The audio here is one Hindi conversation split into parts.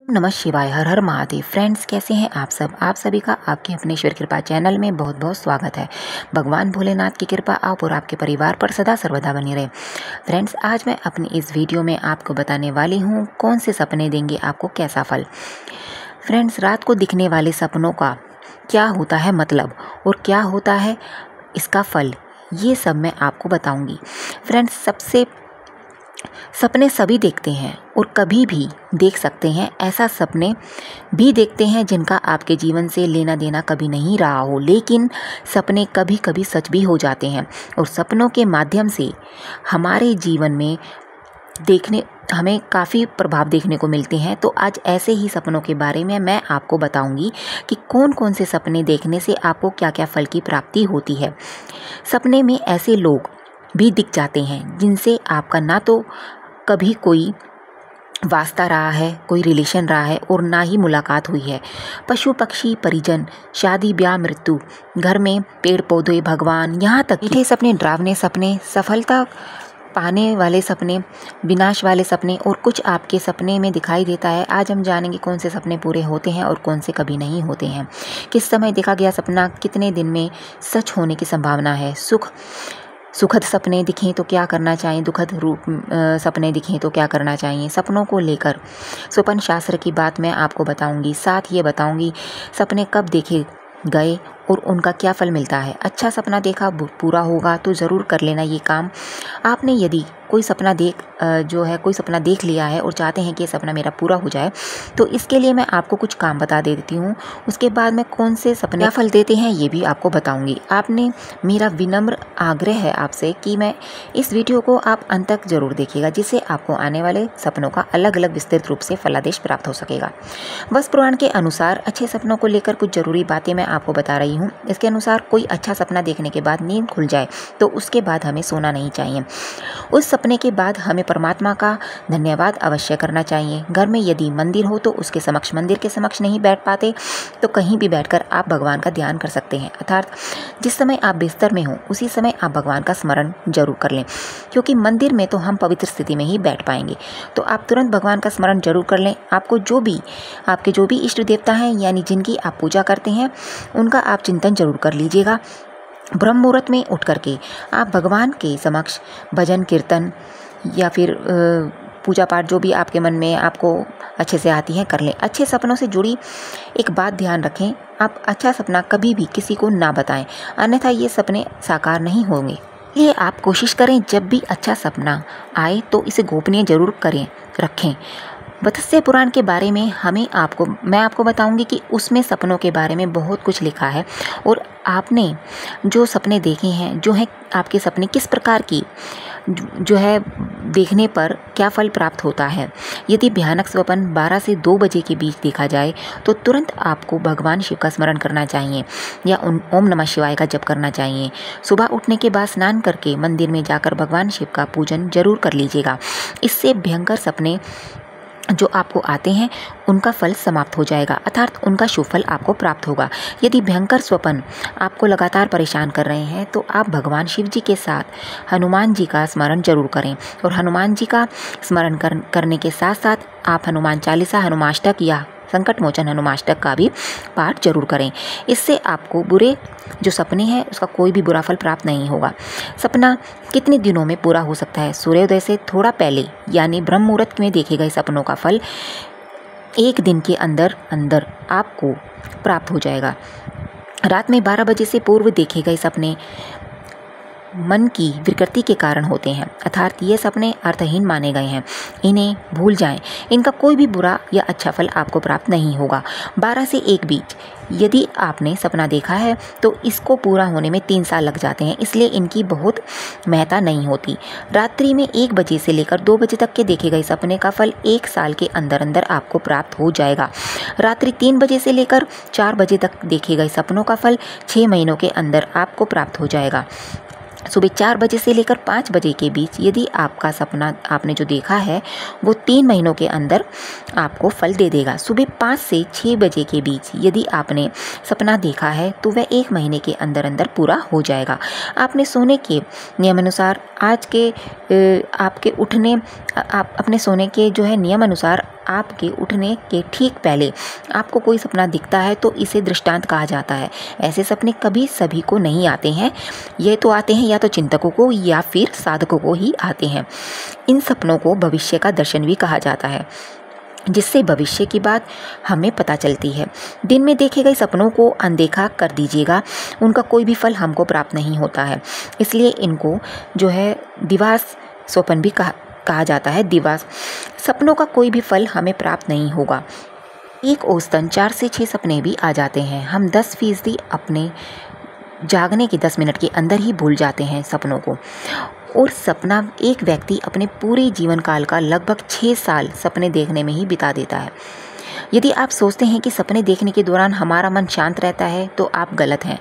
नमः शिवाय। हर हर महादेव। फ्रेंड्स, कैसे हैं आप सब? आप सभी का आपके अपने ईश्वर कृपा चैनल में बहुत बहुत स्वागत है। भगवान भोलेनाथ की कृपा आप और आपके परिवार पर सदा सर्वदा बनी रहे। फ्रेंड्स, आज मैं अपनी इस वीडियो में आपको बताने वाली हूँ कौन से सपने देंगे आपको कैसा फल। फ्रेंड्स, रात को दिखने वाले सपनों का क्या होता है मतलब और क्या होता है इसका फल, ये सब मैं आपको बताऊँगी। फ्रेंड्स, सपने सभी देखते हैं और कभी भी देख सकते हैं। ऐसा सपने भी देखते हैं जिनका आपके जीवन से लेना देना कभी नहीं रहा हो, लेकिन सपने कभी कभी सच भी हो जाते हैं और सपनों के माध्यम से हमारे जीवन में हमें काफ़ी प्रभाव देखने को मिलते हैं। तो आज ऐसे ही सपनों के बारे में मैं आपको बताऊंगी कि कौन कौन से सपने देखने से आपको क्या क्या फल की प्राप्ति होती है। सपने में ऐसे लोग भी दिख जाते हैं जिनसे आपका ना तो कभी कोई वास्ता रहा है, कोई रिलेशन रहा है और ना ही मुलाकात हुई है। पशु पक्षी, परिजन, शादी ब्याह, मृत्यु, घर में पेड़ पौधे, भगवान, यहाँ तक मीठे सपने, डरावने सपने, सफलता पाने वाले सपने, विनाश वाले सपने और कुछ आपके सपने में दिखाई देता है। आज हम जानेंगे कौन से सपने पूरे होते हैं और कौन से कभी नहीं होते हैं। किस समय देखा गया सपना कितने दिन में सच होने की संभावना है। सुखद सपने दिखें तो क्या करना चाहिए, दुखद सपने दिखें तो क्या करना चाहिए। सपनों को लेकर स्वप्न शास्त्र की बात मैं आपको बताऊंगी। साथ ये बताऊंगी सपने कब देखे गए और उनका क्या फल मिलता है। अच्छा सपना देखा पूरा होगा तो ज़रूर कर लेना ये काम। आपने यदि कोई सपना देख लिया है और चाहते हैं कि ये सपना मेरा पूरा हो जाए, तो इसके लिए मैं आपको कुछ काम बता देती हूँ। उसके बाद मैं कौन से सपने क्या फल देते हैं ये भी आपको बताऊँगी। आपने मेरा विनम्र आग्रह है आपसे कि मैं इस वीडियो को आप अंत तक जरूर देखिएगा, जिससे आपको आने वाले सपनों का अलग अलग विस्तृत रूप से फलादेश प्राप्त हो सकेगा। वस्तु पुराण के अनुसार अच्छे सपनों को लेकर कुछ जरूरी बातें मैं आपको बता रही हूँ। इसके अनुसार कोई अच्छा सपना देखने के बाद नींद खुल जाए तो उसके बाद हमें सोना नहीं चाहिए। उस सपने के बाद हमें परमात्मा का धन्यवाद अवश्य करना चाहिए। घर में यदि मंदिर हो तो उसके समक्ष, मंदिर के समक्ष नहीं बैठ पाते तो कहीं भी बैठकर आप भगवान का ध्यान कर सकते हैं। अर्थात जिस समय आप बिस्तर में हो उसी समय आप भगवान का स्मरण जरूर कर लें, क्योंकि मंदिर में तो हम पवित्र स्थिति में ही बैठ पाएंगे। तो आप तुरंत भगवान का स्मरण जरूर कर लें। आपके जो भी इष्ट देवता हैं, यानी जिनकी आप पूजा करते हैं, उनका आप चिंतन जरूर कर लीजिएगा। ब्रह्म मुहूर्त में उठ करके आप भगवान के समक्ष भजन कीर्तन या फिर पूजा पाठ जो भी आपके मन में आपको अच्छे से आती है कर लें। अच्छे सपनों से जुड़ी एक बात ध्यान रखें, आप अच्छा सपना कभी भी किसी को ना बताएं, अन्यथा ये सपने साकार नहीं होंगे। ये आप कोशिश करें जब भी अच्छा सपना आए तो इसे गोपनीय जरूर रखें। वत्स्य पुराण के बारे में मैं आपको बताऊंगी कि उसमें सपनों के बारे में बहुत कुछ लिखा है और आपने जो सपने देखे हैं, जो है आपके सपने किस प्रकार की जो है देखने पर क्या फल प्राप्त होता है। यदि भयानक स्वप्न 12 से 2 बजे के बीच देखा जाए तो तुरंत आपको भगवान शिव का स्मरण करना चाहिए या ओम नमः शिवाय का जप करना चाहिए। सुबह उठने के बाद स्नान करके मंदिर में जाकर भगवान शिव का पूजन जरूर कर लीजिएगा। इससे भयंकर सपने जो आपको आते हैं उनका फल समाप्त हो जाएगा, अर्थात उनका शुभ फल आपको प्राप्त होगा। यदि भयंकर स्वप्न आपको लगातार परेशान कर रहे हैं तो आप भगवान शिव जी के साथ हनुमान जी का स्मरण जरूर करें और हनुमान जी का स्मरण करने के साथ साथ आप हनुमान चालीसा, हनुमाष्टक या संकट मोचन हनुमाष्टक का भी पाठ जरूर करें। इससे आपको बुरे जो सपने हैं उसका कोई भी बुरा फल प्राप्त नहीं होगा। सपना कितने दिनों में पूरा हो सकता है? सूर्योदय से थोड़ा पहले यानी ब्रह्म मुहूर्त में देखे गए सपनों का फल 1 दिन के अंदर अंदर आपको प्राप्त हो जाएगा। रात में 12 बजे से पूर्व देखे गए सपने मन की विकृति के कारण होते हैं, अर्थात ये सपने अर्थहीन माने गए हैं। इन्हें भूल जाएं, इनका कोई भी बुरा या अच्छा फल आपको प्राप्त नहीं होगा। 12 से 1 बीच यदि आपने सपना देखा है तो इसको पूरा होने में 3 साल लग जाते हैं, इसलिए इनकी बहुत महत्ता नहीं होती। रात्रि में 1 बजे से लेकर 2 बजे तक के देखे गए सपने का फल 1 साल के अंदर अंदर आपको प्राप्त हो जाएगा। रात्रि 3 बजे से लेकर 4 बजे तक देखे गए सपनों का फल 6 महीनों के अंदर आपको प्राप्त हो जाएगा। सुबह 4 बजे से लेकर 5 बजे के बीच यदि आपका सपना आपने जो देखा है वो 3 महीनों के अंदर आपको फल दे देगा। सुबह 5 से 6 बजे के बीच यदि आपने सपना देखा है तो वह 1 महीने के अंदर अंदर पूरा हो जाएगा। आपने सोने के नियमानुसार आज के आपके उठने आप अपने सोने के जो है नियम अनुसार आपके उठने के ठीक पहले आपको कोई सपना दिखता है तो इसे दृष्टांत कहा जाता है। ऐसे सपने कभी सभी को नहीं आते हैं, ये तो आते हैं या तो चिंतकों को या फिर साधकों को ही आते हैं। इन सपनों को भविष्य का दर्शन भी कहा जाता है, जिससे भविष्य की बात हमें पता चलती है। दिन में देखे गए सपनों को अनदेखा कर दीजिएगा, उनका कोई भी फल हमको प्राप्त नहीं होता है। इसलिए इनको जो है दिवास स्वप्न भी कहा जाता है। दिवास सपनों का कोई भी फल हमें प्राप्त नहीं होगा। एक औसतन 4 से 6 सपने भी आ जाते हैं। हम 10% अपने जागने के 10 मिनट के अंदर ही भूल जाते हैं सपनों को। और सपना एक व्यक्ति अपने पूरे जीवन काल का लगभग 6 साल सपने देखने में ही बिता देता है। यदि आप सोचते हैं कि सपने देखने के दौरान हमारा मन शांत रहता है तो आप गलत हैं।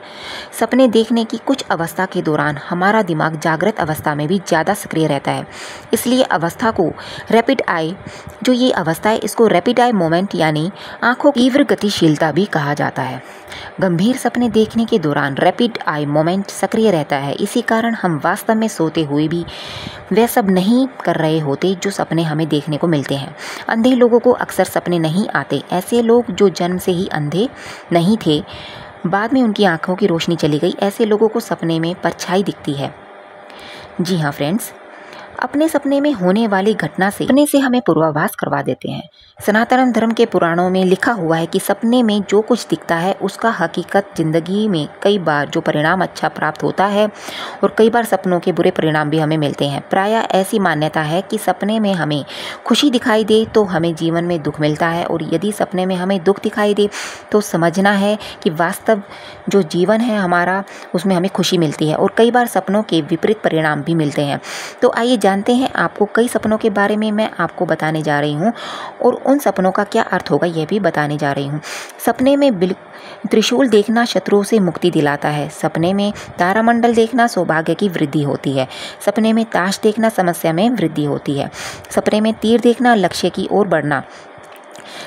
सपने देखने की कुछ अवस्था के दौरान हमारा दिमाग जागृत अवस्था में भी ज़्यादा सक्रिय रहता है। इसलिए अवस्था को रैपिड आई जो ये अवस्था है इसको रैपिड आई मोमेंट यानी आंखों की तीव्र गतिशीलता भी कहा जाता है। गंभीर सपने देखने के दौरान रैपिड आई मोमेंट सक्रिय रहता है। इसी कारण हम वास्तव में सोते हुए भी वह सब नहीं कर रहे होते जो सपने हमें देखने को मिलते हैं। अंधे लोगों को अक्सर सपने नहीं आते। ऐसे लोग जो जन्म से ही अंधे नहीं थे, बाद में उनकी आंखों की रोशनी चली गई, ऐसे लोगों को सपने में परछाई दिखती है। जी हाँ फ्रेंड्स, अपने सपने में होने वाली घटना से सपने से हमें पूर्वाभास करवा देते हैं। सनातन धर्म के पुराणों में लिखा हुआ है कि सपने में जो कुछ दिखता है उसका हकीकत जिंदगी में कई बार जो परिणाम अच्छा प्राप्त होता है और कई बार सपनों के बुरे परिणाम भी हमें मिलते हैं। प्रायः ऐसी मान्यता है कि सपने में हमें खुशी दिखाई दे तो हमें जीवन में दुख मिलता है, और यदि सपने में हमें दुख दिखाई दे तो समझना है कि वास्तव जो जीवन है हमारा उसमें हमें खुशी मिलती है। और कई बार सपनों के विपरीत परिणाम भी मिलते हैं। तो आइए जानते हैं आपको कई सपनों के बारे में मैं आपको बताने जा रही हूँ, और उन सपनों का क्या अर्थ होगा यह भी बताने जा रही हूँ। सपने में त्रिशूल देखना शत्रुओं से मुक्ति दिलाता है। सपने में तारामंडल देखना सौभाग्य की वृद्धि होती है। सपने में ताश देखना समस्या में वृद्धि होती है। सपने में तीर देखना लक्ष्य की ओर बढ़ना।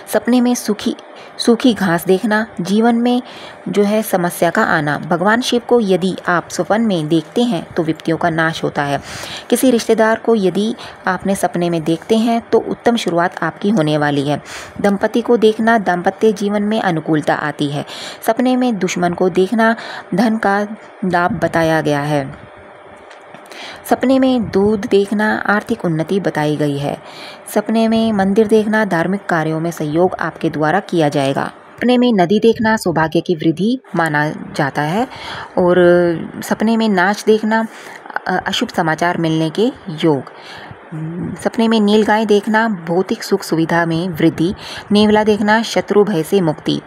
सपने में सूखी घास देखना जीवन में जो है समस्या का आना। भगवान शिव को यदि आप स्वप्न में देखते हैं तो विपत्तियों का नाश होता है। किसी रिश्तेदार को यदि आपने सपने में देखते हैं तो उत्तम शुरुआत आपकी होने वाली है। दंपति को देखना दाम्पत्य जीवन में अनुकूलता आती है। सपने में दुश्मन को देखना धन का लाभ बताया गया है। सपने में दूध देखना आर्थिक उन्नति बताई गई है। सपने में मंदिर देखना धार्मिक कार्यों में सहयोग आपके द्वारा किया जाएगा। सपने में नदी देखना सौभाग्य की वृद्धि माना जाता है। और सपने में नाच देखना अशुभ समाचार मिलने के योग। सपने में नीलगाय देखना भौतिक सुख सुविधा में वृद्धि। नेवला देखना शत्रु भय से मुक्ति।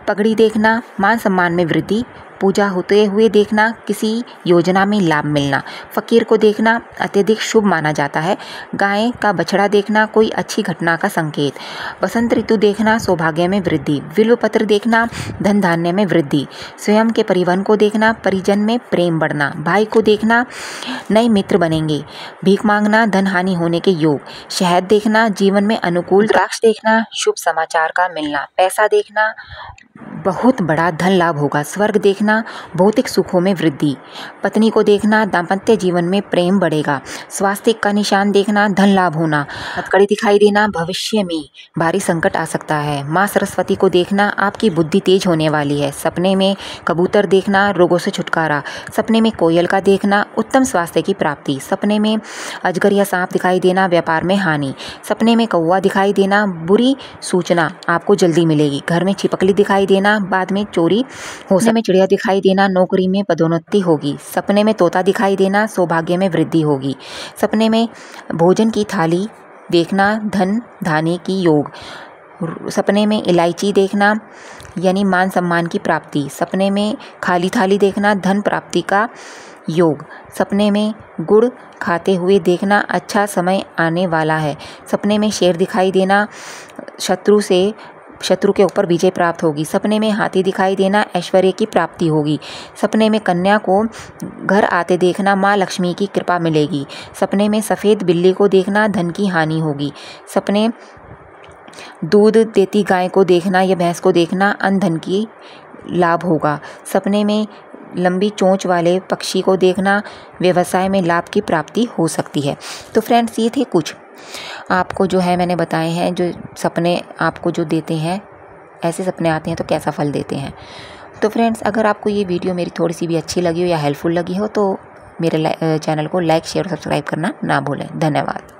पगड़ी देखना मान सम्मान में वृद्धि। पूजा होते हुए देखना किसी योजना में लाभ मिलना। फकीर को देखना अत्यधिक शुभ माना जाता है। गाय का बछड़ा देखना कोई अच्छी घटना का संकेत। बसंत ऋतु देखना सौभाग्य में वृद्धि। बिल्व पत्र देखना धन धान्य में वृद्धि। स्वयं के परिवहन को देखना परिजन में प्रेम बढ़ना। भाई को देखना नए मित्र बनेंगे। भीख मांगना धन हानि होने के योग। शहद देखना जीवन में अनुकूल। द्राक्ष देखना शुभ समाचार का मिलना। पैसा देखना बहुत बड़ा धन लाभ होगा। स्वर्ग देखना भौतिक सुखों में वृद्धि। पत्नी को देखना दाम्पत्य जीवन में प्रेम बढ़ेगा। स्वास्थ्य का निशान देखना धन लाभ होना। हथकड़ी दिखाई देना भविष्य में भारी संकट आ सकता है। माँ सरस्वती को देखना आपकी बुद्धि तेज होने वाली है। सपने में कबूतर देखना रोगों से छुटकारा। सपने में कोयल का देखना उत्तम स्वास्थ्य की प्राप्ति। सपने में अजगर या सांप दिखाई देना व्यापार में हानि। सपने में कौवा दिखाई देना बुरी सूचना आपको जल्दी मिलेगी। घर में छिपकली दिखाई देना बाद में चोरी हो। सपने में चिड़िया दिखाई देना नौकरी में पदोन्नति होगी। सपने में तोता दिखाई देना सौभाग्य में वृद्धि होगी। सपने में भोजन की थाली देखना धन धान्य की योग। सपने में इलायची देखना यानी मान सम्मान की प्राप्ति। सपने में खाली थाली देखना धन प्राप्ति का योग। सपने में गुड़ खाते हुए देखना अच्छा समय आने वाला है। सपने में शेर दिखाई देना शत्रु के ऊपर विजय प्राप्त होगी। सपने में हाथी दिखाई देना ऐश्वर्य की प्राप्ति होगी। सपने में कन्या को घर आते देखना माँ लक्ष्मी की कृपा मिलेगी। सपने में सफ़ेद बिल्ली को देखना धन की हानि होगी। सपने दूध देती गाय को देखना या भैंस को देखना अन्न धन की लाभ होगा। सपने में लंबी चोंच वाले पक्षी को देखना व्यवसाय में लाभ की प्राप्ति हो सकती है। तो फ्रेंड्स, ये थे कुछ आपको जो है मैंने बताए हैं, जो सपने आपको जो देते हैं, ऐसे सपने आते हैं तो कैसा फल देते हैं। तो फ्रेंड्स, अगर आपको ये वीडियो मेरी थोड़ी सी भी अच्छी लगी हो या हेल्पफुल लगी हो तो मेरे चैनल को लाइक, शेयर और सब्सक्राइब करना ना भूलें। धन्यवाद।